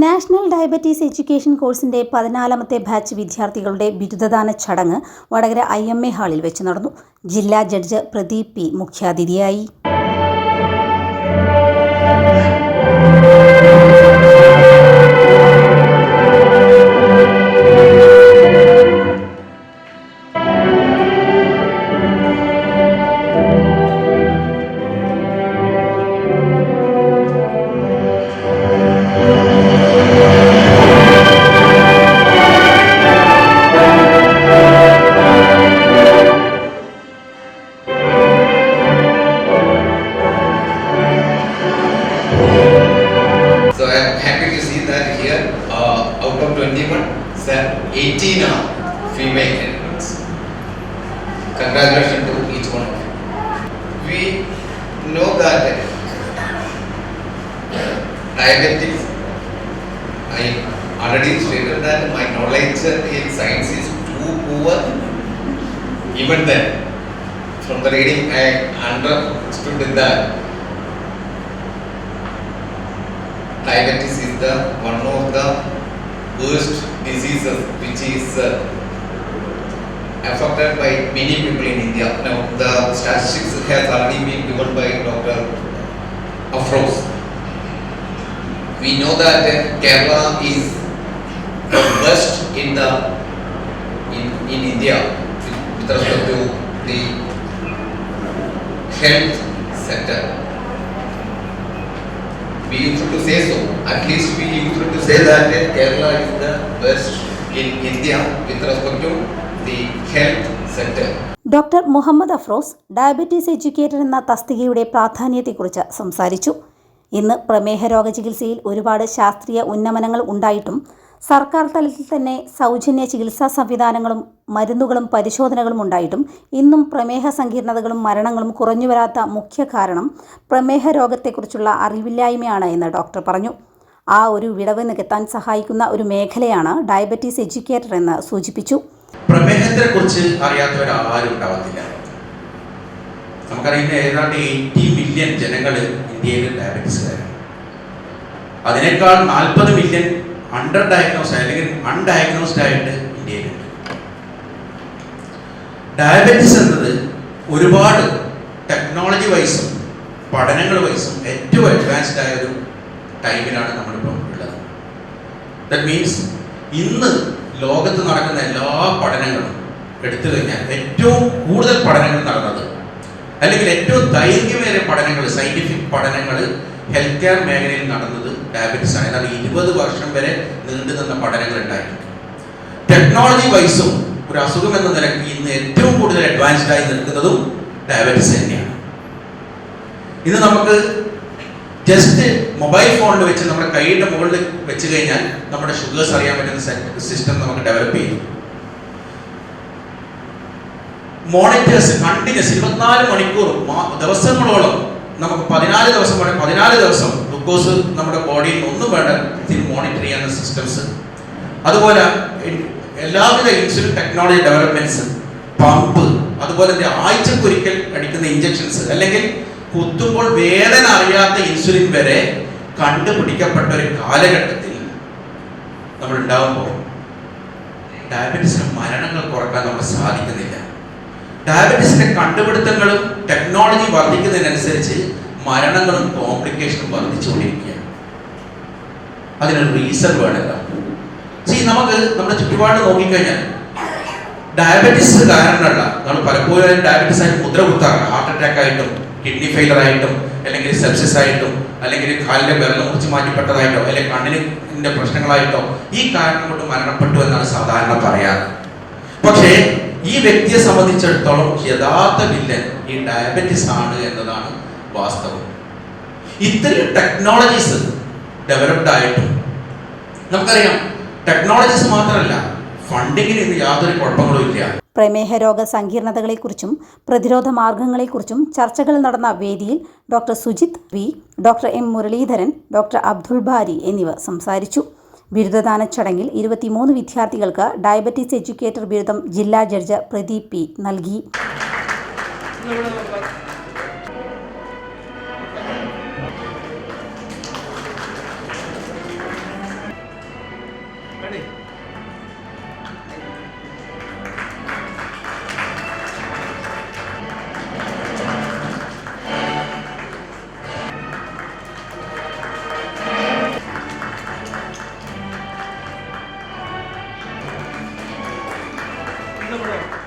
National diabetes education കോഴ്സിന്റെ 14ാമത്തെ batch വിദ്യാർത്ഥികളുടെ ബിരുദദാന ചടങ്ങ് വടകര IMA ഹാളിൽ വെച്ച് നടന്നു. ജില്ലാ ജഡ്ജ് പ്രദീപ് P മുഖ്യാതിഥിയായി. So I am happy to see that here, out of 21, 18 are female candidates. Congratulations to each one of you. We know that diabetes, I already stated that my knowledge in science is too poor. Even then, from the reading I understood that diabetes is one of the worst diseases which is affected by many people in India. Now the statistics has already been given by Dr. Afroz. We know that Kerala is the worst in India with respect to the health sector. We used to say so. At least we used to say that Kerala is the best in India with respect to the health sector. Doctor Muhammad Afroz diabetes educator എന്ന തസ്തികയുടെ പ്രാധാന്യത്തെക്കുറിച്ച് സംസാരിച്ചു. ഇന്ന് പ്രമേഹ രോഗ ചികിത്സയിൽ ഒരുപാട് ശാസ്ത്രീയ ഉന്നമനങ്ങൾ ഉണ്ടായിട്ടും സർക്കാർ തലത്തിൽ തന്നെ സൗജന്യ ചികിത്സാ സംവിധാനങ്ങളും മരുന്നുകളും പരിശോധനകളും ഉണ്ടായിട്ടും ഇന്നും പ്രമേഹ സങ്കീർണതകളും മരണങ്ങളും കുറഞ്ഞുവരാത്ത മുഖ്യ കാരണം പ്രമേഹ രോഗത്തെക്കുറിച്ചുള്ള അറിവില്ലായ്മയാണ് എന്ന് ഡോക്ടർ പറഞ്ഞു. ആ ഒരു വിടവ് നികത്താൻ സഹായിക്കുന്ന ഒരു മേഖലയാണ് ഡയബറ്റീസ് എഡ്യൂക്കേറ്റർ എന്ന് സൂചിപ്പിച്ചു. പ്രമേഹത്തെക്കുറിച്ച് അറിയാത്തവരാരും ഉണ്ടാവത്തില്ല. നമുക്കറിയുന്ന ഏതാണ്ട് 80 മില്യൺ ജനങ്ങൾ ഇന്ത്യയിൽ ഡയബറ്റീസുകാരാണ്. അതിനേക്കാൾ 40 മില്യൺ അണ്ടർ ഡയഗ്നോസ്ഡ് അല്ലെങ്കിൽ അൺഡയഗ്നോസ്ഡ് ആയിട്ട് ഇന്ത്യയിലുണ്ട്. ഡയബറ്റിസ് എന്നത് ഒരുപാട് ടെക്നോളജി വൈസും പഠനങ്ങൾ വൈസും ഏറ്റവും അഡ്വാൻസ്ഡ് ആയ ഒരു ടൈമിലാണ് നമ്മളിപ്പോൾ ഉള്ളത്. ദാറ്റ് മീൻസ് ഇന്ന് ലോകത്ത് നടക്കുന്ന എല്ലാ പഠനങ്ങളും എടുത്തു കഴിഞ്ഞാൽ ഏറ്റവും കൂടുതൽ പഠനങ്ങൾ നടന്നത് അല്ലെങ്കിൽ ഏറ്റവും ദൈർഘ്യമേറിയ പഠനങ്ങൾ സയന്റിഫിക് പഠനങ്ങൾ ഹെൽത്ത് കെയർ മേഖലയിൽ നടന്നത് ഡയബറ്റിസ് ആണ്. എന്നാൽ 20 വർഷം വരെ നീണ്ടു നിന്ന പഠനങ്ങൾ ഉണ്ടായിട്ടുണ്ട്. ടെക്നോളജി വൈസും ഒരു അസുഖം എന്ന നിലയ്ക്ക് ഇന്ന് ഏറ്റവും കൂടുതൽ അഡ്വാൻസ്ഡ് ആയി നിൽക്കുന്നതും ഡയബറ്റിസ് തന്നെയാണ്. ഇന്ന് നമുക്ക് ജസ്റ്റ് മൊബൈൽ ഫോണിൽ വെച്ച് നമ്മുടെ കൈയുടെ മുകളിൽ വെച്ച് കഴിഞ്ഞാൽ നമ്മുടെ ഷുഗേഴ്സ് അറിയാൻ പറ്റുന്ന സിസ്റ്റം നമുക്ക് ഡെവലപ്പ് ചെയ്തു. മോണിറ്റേഴ്സ് കണ്ടിന്യൂസ് 24 മണിക്കൂർ ദിവസങ്ങളോളം നമുക്ക് 14 ദിവസം ഗ്ലൂക്കോസ് നമ്മുടെ ബോഡിയിൽ ഒന്നും വേണ്ട മോണിറ്റർ ചെയ്യുന്ന സിസ്റ്റംസ്, അതുപോലെ എല്ലാവിധ ഇൻസുലിൻ ടെക്നോളജി ഡെവലപ്മെന്റ്സ്, പമ്പ്, അതുപോലെ ആഴ്ചക്കൊരിക്കൽ അടിക്കുന്ന ഇഞ്ചക്ഷൻസ് അല്ലെങ്കിൽ കുത്തുമ്പോൾ വേദന അറിയാത്ത ഇൻസുലിൻ വരെ കണ്ടുപിടിക്കപ്പെട്ട ഒരു കാലഘട്ടത്തിൽ നമ്മൾ ഉണ്ടാകുമ്പോൾ ഡയബറ്റീസിന്റെ മരണങ്ങൾ കുറക്കാൻ നമ്മൾ സാധിക്കുന്നില്ല. ഡയബറ്റീസിന്റെ കണ്ടുപിടുത്തങ്ങളും ടെക്നോളജി വർദ്ധിക്കുന്നതിനനുസരിച്ച് മരണങ്ങളും കോംപ്ലിക്കേഷനും വർദ്ധിച്ചുകൊണ്ടിരിക്കുകയാണ്. അതിനൊരു റീസൺ വേണമല്ല. നമുക്ക് നമ്മുടെ ചുറ്റുപാട് നോക്കിക്കഴിഞ്ഞാൽ ഡയബറ്റീസ് കാരണമുള്ള നമ്മൾ പലപ്പോഴും ഡയബറ്റീസ് ആയിട്ട് മുദ്ര കുത്താറുണ്ട്. ഹാർട്ട് അറ്റാക്ക് ആയിട്ടും കിഡ്നി ഫെയിലർ ആയിട്ടും അല്ലെങ്കിൽ സെപ്സിസ് ആയിട്ടും അല്ലെങ്കിൽ കാലിന്റെ വിരൽ മുറിച്ച് മാറ്റിപ്പെട്ടതായിട്ടോ അല്ലെങ്കിൽ കണ്ണിന്റെ പ്രശ്നങ്ങളായിട്ടോ ഈ കാരണം കൊണ്ട് മരണപ്പെട്ടു എന്നാണ് സാധാരണ പറയാറ്. പക്ഷേ ഈ വ്യക്തിയെ സംബന്ധിച്ചിടത്തോളം യഥാർത്ഥ വില്ലൻ ഈ ഡയബറ്റിസ് ആണ് എന്നതാണ് വാസ്തവം. ഇത്രയും ടെക്നോളജീസ് ഡെവലപ്ഡ് ആയിട്ടും നമുക്കറിയാം ടെക്നോളജീസ് മാത്രമല്ല ഫണ്ടിങ്ങിന് ഇന്ന് യാതൊരു കുഴപ്പങ്ങളും ഇല്ല. പ്രമേഹ രോഗ സങ്കീർണതകളെക്കുറിച്ചും പ്രതിരോധ മാർഗങ്ങളെക്കുറിച്ചും ചർച്ചകൾ നടന്ന വേദിയിൽ doctor Sujith V, doctor M Muraleedharan, doctor Abdul Bari എന്നിവർ സംസാരിച്ചു. ബിരുദദാന ചടങ്ങിൽ 23 വിദ്യാർത്ഥികൾക്ക് ഡയബറ്റീസ് എഡ്യൂക്കേറ്റർ ബിരുദം ജില്ലാ ജഡ്ജ് പ്രദീപ് P നൽകി. ബന്ധപ്പെടാം.